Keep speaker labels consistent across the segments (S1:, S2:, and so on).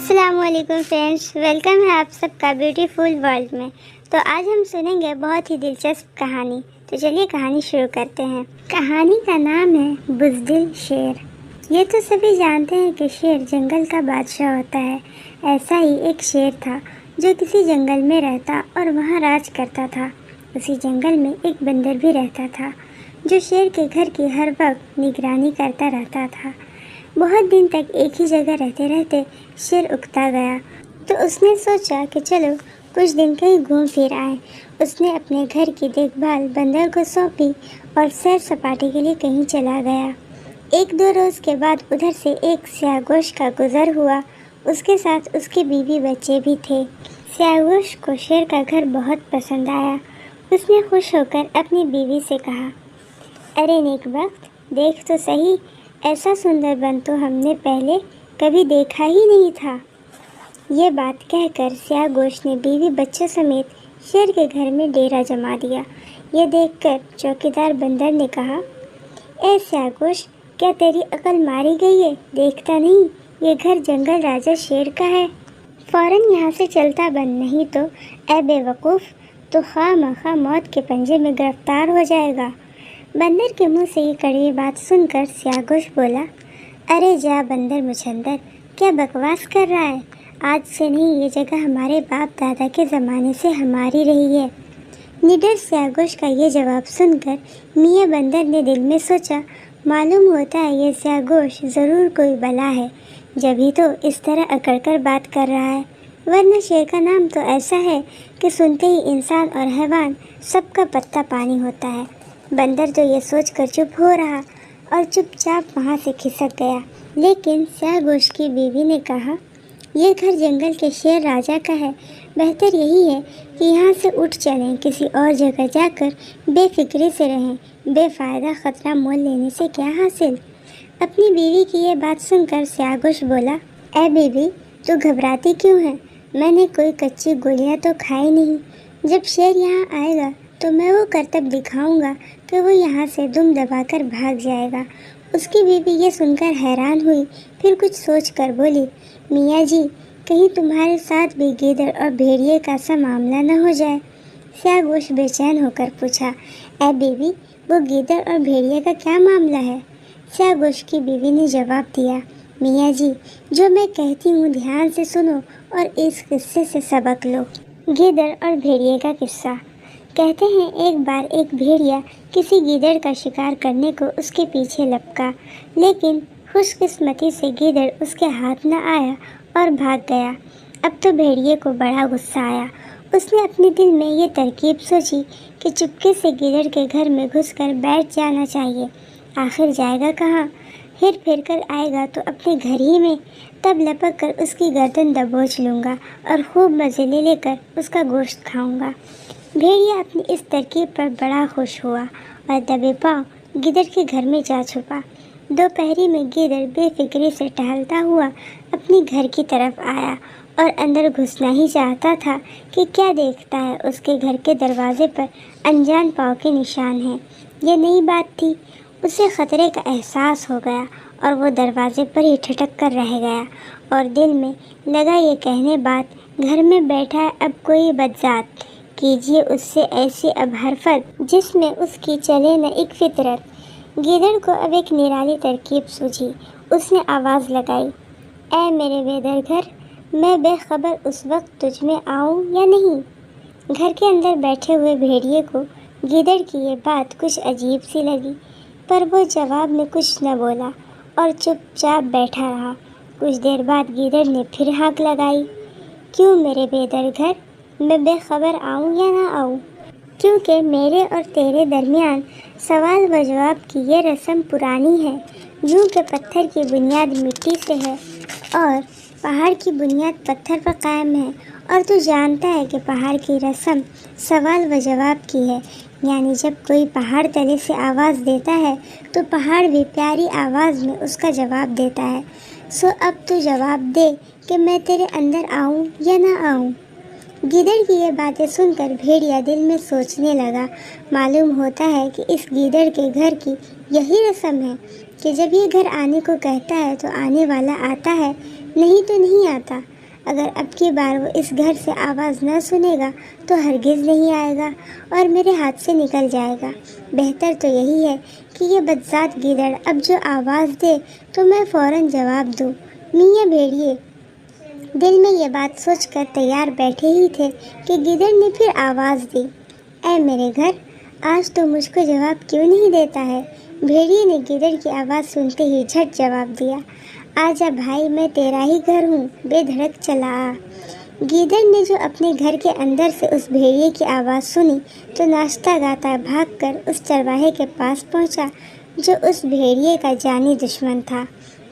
S1: السلام علیکم friends, welcome ہے آپ سب کا بیوٹیفل ورلڈ میں۔ تو آج ہم سنیں گے بہت ہی دلچسپ کہانی۔ تو چلیے کہانی شروع کرتے ہیں۔ کہانی کا نام ہے بزدل شیر۔ یہ تو سبھی جانتے ہیں کہ شیر جنگل کا بادشاہ ہوتا ہے۔ ایسا ہی ایک شیر تھا جو کسی جنگل میں رہتا اور وہاں راج کرتا تھا۔ اسی جنگل میں ایک بندر بھی رہتا تھا جو شیر کے گھر کی ہر وقت نگرانی کرتا رہتا تھا۔ بہت دن تک ایک ہی جگہ رہتے رہتے شیر اکتا گیا، تو اس نے سوچا کہ چلو کچھ دن کہیں گھوم پھر آئیں۔ اس نے اپنے گھر کی دیکھ بھال بندر کو سونپی اور سیر سپاٹے کے لیے کہیں چلا گیا۔ ایک دو روز کے بعد ادھر سے ایک سیاہ گوش کا گزر ہوا۔ اس کے ساتھ اس کی بیوی بچے بھی تھے۔ سیاہ گوش کو شیر کا گھر بہت پسند آیا۔ اس نے خوش ہو کر اپنی بیوی سے کہا، ارے نیک بخت، دیکھ تو صحیح، ایسا سندر بن تو ہم نے پہلے کبھی دیکھا ہی نہیں تھا۔ یہ بات کہہ کر سیاہ گوش نے بیوی بچوں سمیت شیر کے گھر میں ڈیرا جما دیا۔ یہ دیکھ کر چوکیدار بندر نے کہا، اے سیاہ گوش، کیا تیری عقل ماری گئی ہے؟ دیکھتا نہیں یہ گھر جنگل راجا شیر کا ہے؟ فوراً یہاں سے چلتا بن، نہیں تو اے بے وقوف، تو خواہ مخواہ موت کے پنجے میں گرفتار ہو جائے گا۔ بندر کے منہ سے یہ کڑوی بات سن کر سیاہ گوش بولا، ارے جا بندر مچھندر، کیا بکواس کر رہا ہے؟ آج سے نہیں، یہ جگہ ہمارے باپ دادا کے زمانے سے ہماری رہی ہے۔ نڈر سیاہ گوش کا یہ جواب سن کر میاں بندر نے دل میں سوچا، معلوم ہوتا ہے یہ سیاہ گوش ضرور کوئی بلا ہے، جبھی تو اس طرح اکڑ کر بات کر رہا ہے، ورنہ شیر کا نام تو ایسا ہے کہ سنتے ہی انسان اور حیوان سب کا پتہ پانی ہوتا ہے۔ بندر تو یہ سوچ کر چپ ہو رہا اور چپ چاپ وہاں سے کھسک گیا۔ لیکن سیاہ گوش کی بیوی نے کہا، یہ گھر جنگل کے شیر راجا کا ہے، بہتر یہی ہے کہ یہاں سے اٹھ چلیں، کسی اور جگہ جا کر بے فکری سے رہیں، بے فائدہ خطرہ مول لینے سے کیا حاصل؟ اپنی بیوی کی یہ بات سن کر سیاہ گوش بولا، اے بیوی، تو گھبراتی کیوں ہے؟ میں نے کوئی کچی گولیاں تو کھائی نہیں۔ جب شیر یہاں آئے گا تو میں وہ کرتب دکھاؤں گا کہ وہ یہاں سے دم دبا کر بھاگ جائے گا۔ اس کی بیوی یہ سن کر حیران ہوئی، پھر کچھ سوچ کر بولی، میاں جی، کہیں تمہارے ساتھ بھی گیدڑ اور بھیڑیے کا سا معاملہ نہ ہو جائے؟ سیاہ گوش بے چین ہو کر پوچھا، اے بیوی، وہ گیدڑ اور بھیڑیے کا کیا معاملہ ہے؟ سیاہ گوش کی بیوی نے جواب دیا، میاں جی، جو میں کہتی ہوں دھیان سے سنو اور اس قصے سے سبق لو۔ گیدڑ اور بھیڑیے کا قصہ۔ کہتے ہیں ایک بار ایک بھیڑیا کسی گیدڑ کا شکار کرنے کو اس کے پیچھے لپکا، لیکن خوش قسمتی سے گیدڑ اس کے ہاتھ نہ آیا اور بھاگ گیا۔ اب تو بھیڑیے کو بڑا غصہ آیا۔ اس نے اپنے دل میں یہ ترکیب سوچی کہ چپکے سے گیدڑ کے گھر میں گھس کر بیٹھ جانا چاہیے۔ آخر جائے گا کہاں؟ پھر کر آئے گا تو اپنے گھر ہی میں، تب لپک کر اس کی گردن دبوچ لوں گا اور خوب مزے لے کر اس کا گوشت کھاؤں گا۔ بھیڑیا اپنی اس ترکیب پر بڑا خوش ہوا اور دبے پاؤں گیدڑ کے گھر میں جا چھپا۔ دوپہری میں گیدڑ بے فکری سے ٹہلتا ہوا اپنی گھر کی طرف آیا اور اندر گھسنا ہی چاہتا تھا کہ کیا دیکھتا ہے اس کے گھر کے دروازے پر انجان پاؤں کے نشان ہیں۔ یہ نئی بات تھی، اسے خطرے کا احساس ہو گیا اور وہ دروازے پر ہی ٹھٹک کر رہ گیا اور دل میں لگا یہ کہنے، بات گھر میں بیٹھا ہے اب کوئی بدذات، کیجیے اس سے ایسی اب حرفت جس میں اس کی چلے نہ ایک فطرت۔ گیدڑ کو اب ایک نرالی ترکیب سوجھی۔ اس نے آواز لگائی، اے میرے بے در گھر، میں بے خبر اس وقت تجھ میں آؤں یا نہیں؟ گھر کے اندر بیٹھے ہوئے بھیڑیے کو گیدڑ کی یہ بات کچھ عجیب سی لگی، پر وہ جواب میں کچھ نہ بولا اور چپ چاپ بیٹھا رہا۔ کچھ دیر بعد گیدڑ نے پھر ہانک لگائی، کیوں میرے بے در گھر، میں بے خبر آؤں یا نہ آؤں؟ کیونکہ میرے اور تیرے درمیان سوال و جواب کی یہ رسم پرانی ہے۔ یوں کہ پتھر کی بنیاد مٹی سے ہے اور پہاڑ کی بنیاد پتھر پر قائم ہے، اور تو جانتا ہے کہ پہاڑ کی رسم سوال و جواب کی ہے، یعنی جب کوئی پہاڑ تلے سے آواز دیتا ہے تو پہاڑ بھی پیاری آواز میں اس کا جواب دیتا ہے۔ سو اب تو جواب دے کہ میں تیرے اندر آؤں یا نہ آؤں؟ گیدڑ کی یہ باتیں سن کر بھیڑیا دل میں سوچنے لگا، معلوم ہوتا ہے کہ اس گیدڑ کے گھر کی یہی رسم ہے کہ جب یہ گھر آنے کو کہتا ہے تو آنے والا آتا ہے، نہیں تو نہیں آتا۔ اگر اب کی بار وہ اس گھر سے آواز نہ سنے گا تو ہرگز نہیں آئے گا اور میرے ہاتھ سے نکل جائے گا۔ بہتر تو یہی ہے کہ یہ بدذات گیدڑ اب جو آواز دے تو میں فوراً جواب دوں۔ میاں بھیڑیے دل میں یہ بات سوچ کر تیار بیٹھے ہی تھے کہ گیدڑ نے پھر آواز دی، اے میرے گھر، آج تو مجھ کو جواب کیوں نہیں دیتا ہے؟ بھیڑیے نے گیدڑ کی آواز سنتے ہی جھٹ جواب دیا، آجا بھائی، میں تیرا ہی گھر ہوں، بے دھڑک چلا آ۔ گیدڑ نے جو اپنے گھر کے اندر سے اس بھیڑیے کی آواز سنی تو ناچتا گاتا بھاگ کر اس چرواہے کے پاس پہنچا جو اس بھیڑیے کا جانی دشمن تھا۔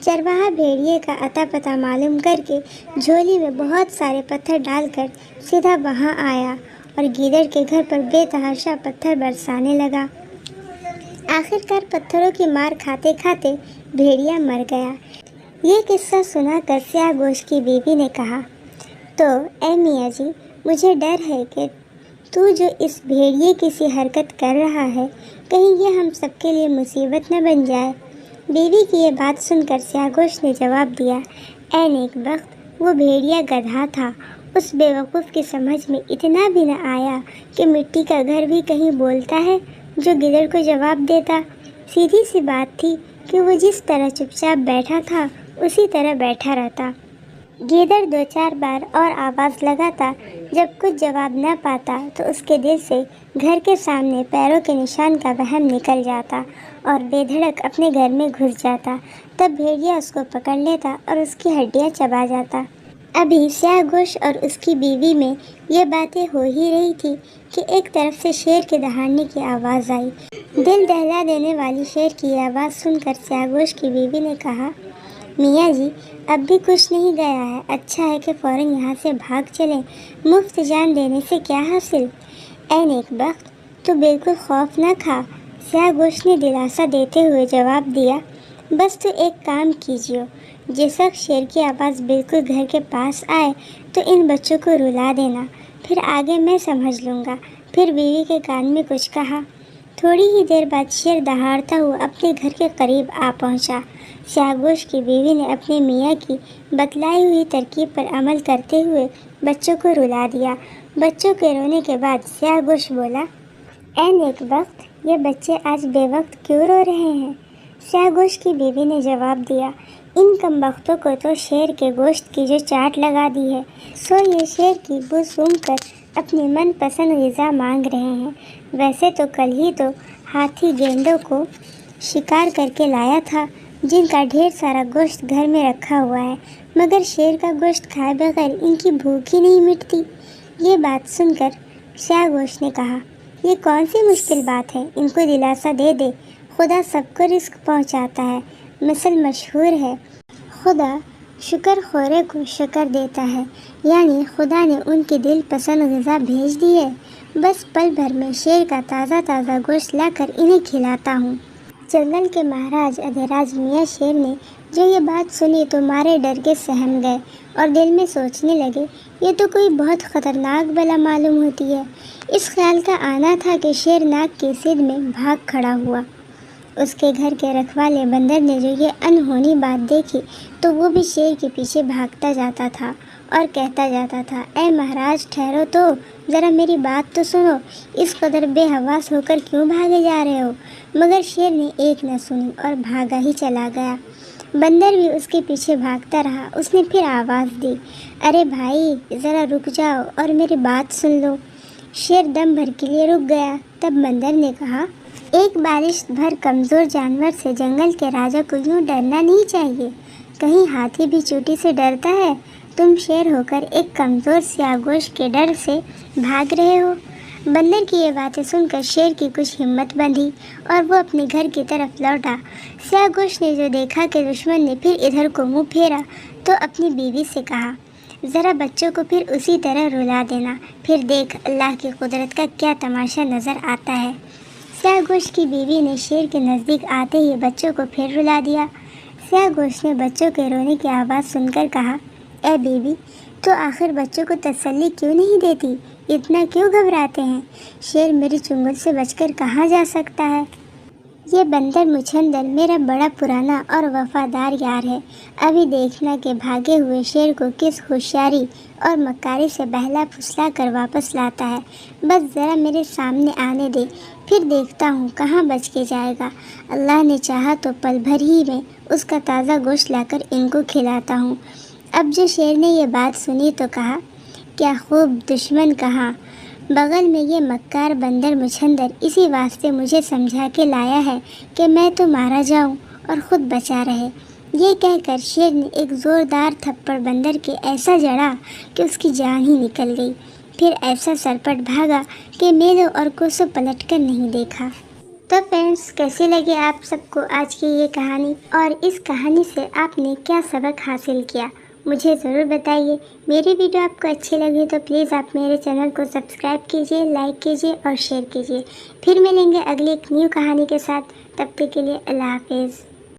S1: چرواہا بھیڑیے کا اتا پتہ معلوم کر کے جھولی میں بہت سارے پتھر ڈال کر سیدھا وہاں آیا اور گیدڑ کے گھر پر بے تحاشا پتھر برسانے لگا۔ آخر کار پتھروں کی مار کھاتے کھاتے بھیڑیا مر گیا۔ یہ قصہ سنا کر سیاہ گوشت کی بیوی نے کہا، تو اے میاں جی، مجھے ڈر ہے کہ تو جو اس بھیڑیے کی سی حرکت کر رہا ہے کہیں یہ ہم سب کے لیے مصیبت نہ بن جائے۔ بیوی کی یہ بات سن کر سیاہ گوشت نے جواب دیا، اے نیک بخت، وہ بھیڑیا گدھا تھا، اس بے وقوف کی سمجھ میں اتنا بھی نہ آیا کہ مٹی کا گھر بھی کہیں بولتا ہے جو گدڑ کو جواب دیتا۔ سیدھی سی بات تھی کہ وہ جس طرح چپ چاپ بیٹھا تھا اسی طرح بیٹھا رہتا۔ گیدڑ دو چار بار اور آواز لگاتا، جب کچھ جواب نہ پاتا تو اس کے دل سے گھر کے سامنے پیروں کے نشان کا وہم نکل جاتا اور بے دھڑک اپنے گھر میں گھس جاتا۔ تب بھیڑیا اس کو پکڑ لیتا اور اس کی ہڈیاں چبا جاتا۔ ابھی سیاہ گوشت اور اس کی بیوی میں یہ باتیں ہو ہی رہی تھی کہ ایک طرف سے شیر کے دہاڑنے کی آواز آئی۔ دل دہلا دینے والی شیر کی آواز سن کر سیاہ گوشت کی بیوی نے کہا، میاں جی، اب بھی کچھ نہیں گیا ہے، اچھا ہے کہ فوراً یہاں سے بھاگ چلیں، مفت جان دینے سے کیا حاصل؟ اے نیک بخت، تو بالکل خوف نہ کھا، سیاہ گوشت نے دلاسا دیتے ہوئے جواب دیا، بس تو ایک کام کیجیے، جس وقت شیر کی آواز بالکل گھر کے پاس آئے تو ان بچوں کو رلا دینا، پھر آگے میں سمجھ لوں گا۔ پھر بیوی کے کان میں کچھ کہا۔ تھوڑی ہی دیر بعد شیر دہاڑتا ہوا اپنے گھر کے قریب آ پہنچا۔ سیاہ گوشت کی بیوی نے اپنے میاں کی بتلائی ہوئی ترکیب پر عمل کرتے ہوئے بچوں کو رلا دیا۔ بچوں کے رونے کے بعد سیاہ گوشت بولا، اے نیک بخت، یہ بچے آج بے وقت کیوں رو رہے ہیں؟ سیاہ گوشت کی بیوی نے جواب دیا، ان کم بختوں کو تو شیر کے گوشت کی جو چاٹ لگا دی ہے، سو یہ شیر کی بو سونگھ کر اپنی من پسند غذا مانگ رہے ہیں۔ ویسے تو کل ہی تو ہاتھی گینڈوں کو شکار کر کے لایا تھا جن کا ڈھیر سارا گوشت گھر میں رکھا ہوا ہے، مگر شیر کا گوشت کھائے بغیر ان کی بھوک ہی نہیں مٹتی۔ یہ بات سن کر سیاہ گوشت نے کہا، یہ کون سی مشکل بات ہے، ان کو دلاسا دے دے، خدا سب کو رزق پہنچاتا ہے۔ مثل مشہور ہے، خدا شکر خورے کو شکر دیتا ہے، یعنی خدا نے ان کی دل پسند غذا بھیج دی ہے، بس پل بھر میں شیر کا تازہ تازہ گوشت لا کر انہیں کھلاتا ہوں۔ جنگل کے مہاراج ادھیراج میاں شیر نے جو یہ بات سنی تو مارے ڈر کے سہم گئے اور دل میں سوچنے لگے، یہ تو کوئی بہت خطرناک بلا معلوم ہوتی ہے۔ اس خیال کا آنا تھا کہ شیر ناک کی سدھ میں بھاگ کھڑا ہوا۔ اس کے گھر کے رکھوالے بندر نے جو یہ انہونی بات دیکھی تو وہ بھی شیر کے پیچھے بھاگتا جاتا تھا اور کہتا جاتا تھا، اے مہاراج، ٹھہرو تو، ذرا میری بات تو سنو، اس قدر بے حواس ہو کر کیوں بھاگے جا رہے ہو؟ مگر شیر نے ایک نہ سنی اور بھاگا ہی چلا گیا۔ بندر بھی اس کے پیچھے بھاگتا رہا۔ اس نے پھر آواز دی، ارے بھائی، ذرا رک جاؤ اور میری بات سن لو۔ شیر دم بھر کے لیے رک گیا۔ تب بندر نے کہا، ایک بالش بھر کمزور جانور سے جنگل کے راجا کو یوں ڈرنا نہیں چاہیے، کہیں ہاتھی بھی چوٹی سے ڈرتا ہے؟ تم شیر ہو کر ایک کمزور سیاہ گوشت کے ڈر سے بھاگ رہے ہو۔ بندر کی یہ باتیں سن کر شیر کی کچھ ہمت بندھی اور وہ اپنے گھر کی طرف لوٹا۔ سیاہ گوشت نے جو دیکھا کہ دشمن نے پھر ادھر کو منہ پھیرا تو اپنی بیوی سے کہا، ذرا بچوں کو پھر اسی طرح رلا دینا، پھر دیکھ اللہ کی قدرت کا کیا تماشا نظر آتا ہے۔ سیاہ گوشت کی بیوی نے شیر کے نزدیک آتے ہی بچوں کو پھر رلا دیا۔ سیاہ گوشت نے بچوں کے رونے کی آواز سن کر کہا، اے بیوی، تو آخر بچوں کو تسلی کیوں نہیں دیتی؟ اتنا کیوں گھبراتے ہیں؟ شیر میری چنگل سے بچ کر کہاں جا سکتا ہے؟ یہ بندر مچھندر میرا بڑا پرانا اور وفادار یار ہے۔ ابھی دیکھنا کہ بھاگے ہوئے شیر کو کس ہوشیاری اور مکاری سے بہلا پھسلا کر واپس لاتا ہے۔ بس ذرا میرے سامنے آنے دے، پھر دیکھتا ہوں کہاں بچ کے جائے گا۔ اللہ نے چاہا تو پل بھر ہی میں اس کا تازہ گوشت لا کر ان کو کھلاتا ہوں۔ اب جو شیر نے یہ بات سنی تو کہا، کیا خوب دشمن کہا، بغل میں یہ مکار بندر مچھندر اسی واسطے مجھے سمجھا کے لایا ہے کہ میں تو مارا جاؤں اور خود بچا رہے۔ یہ کہہ کر شیر نے ایک زوردار تھپڑ بندر کے ایسا جڑا کہ اس کی جان ہی نکل گئی۔ پھر ایسا سرپٹ بھاگا کہ میلوں اور کوسوں پلٹ کر نہیں دیکھا۔ تو فرینڈس، کیسی لگی آپ سب کو آج کی یہ کہانی، اور اس کہانی سے آپ نے کیا سبق حاصل کیا، مجھے ضرور بتائیے۔ میری ویڈیو آپ کو اچھی لگی تو پلیز آپ میرے چینل کو سبسکرائب کیجیے، لائک کیجیے اور شیئر کیجیے۔ پھر ملیں گے اگلی ایک نیو کہانی کے ساتھ، تب تک کے لیے اللہ حافظ۔